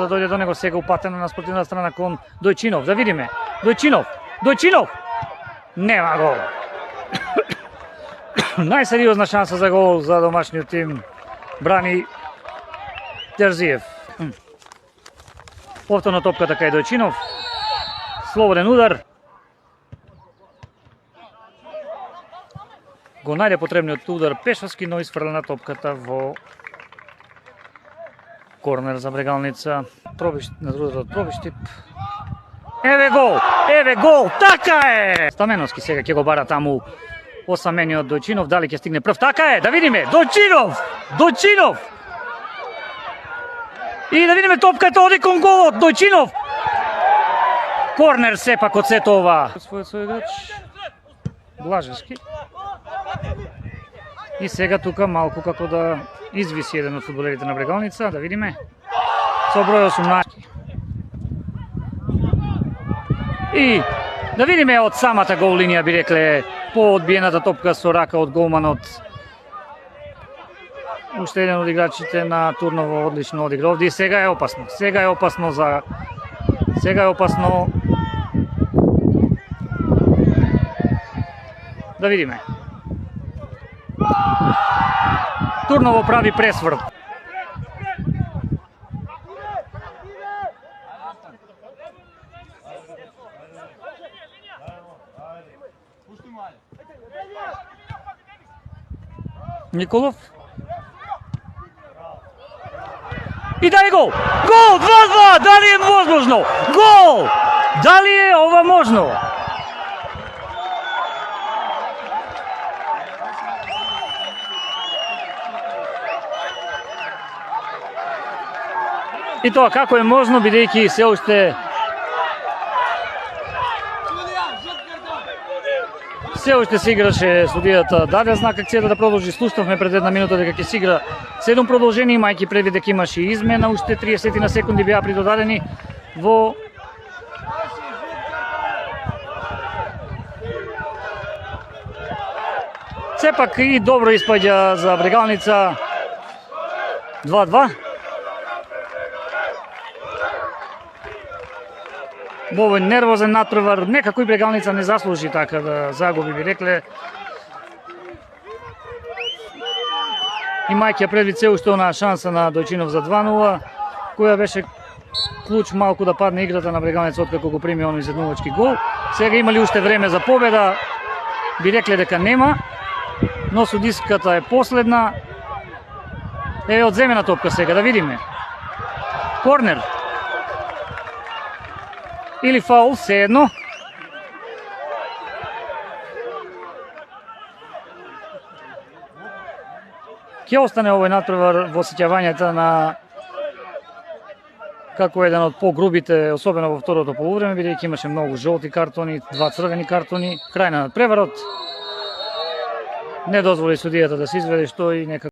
Да дојде до него сега упатено на спротивната страна кон Дојчинов. Да видиме. Дојчинов. Нема гол. Најсериозна шанса за гол за домашниот тим брани Терзиев. Повторно топката кај Дојчинов. Слободен удар. Го најде потребниот удар пешаски, но изфрлена топката во корнер за Брегалница. На другиот пробиштип. Еве гол, така е! Стаменовски сега ќе го бара таму осамениот Дојчинов, дали ќе стигне прв, така е, да видиме, Дојчинов! И да видиме топката оди кон голот, Дојчинов! Корнер сепак од сето ова. Својот соиграч, Блажевски. И сега тука малку како да извиси еден од фудбалерите на Брегалница, да видиме. Со број 18. И да видиме од самата гол линија, би рекле, по одбиената топка со рака од голманот. Уште еден од играчите на Турново одлично одигра овде и сега е опасно. Сега е опасно. Да видиме. Турново прави пресврт. Николов. И дали гол! Гол! 2-2! Дали е возможно? Гол! Дали е ова можно? И тоа како е можно, бидејќи се уште се играше, судијата даде знак акцијата да продолжи. Слушнавме пред една минута дека ќе се игра 7 продолжени, имајќи предвид дека имаше измена, уште 30 на секунди беа придодадени во сепак и добро испаѓа за Брегалница. 2-2. Во овој нервозен натпревар, некако и Брегалница не заслужи така да загуби, би рекле. Имајќи предвид се уште онаа шанса на Дојчинов за 2-0, која беше клуч малку да падне играта на Брегалница откако го прими оној изеднувачки гол. Сега имали уште време за победа, би рекле дека нема, но судиската е последна. Еве одземена топка сега, да видиме. Корнер. Или фаул, се едно. Ќе остане овој натпревар во сеќавањата на како еден од погрубите, особено во второто полувреме, бидејќи имаше многу жолти картони, 2 црвени картони, крај на натпреварот. Не дозволи судијата да се изведе, што и некако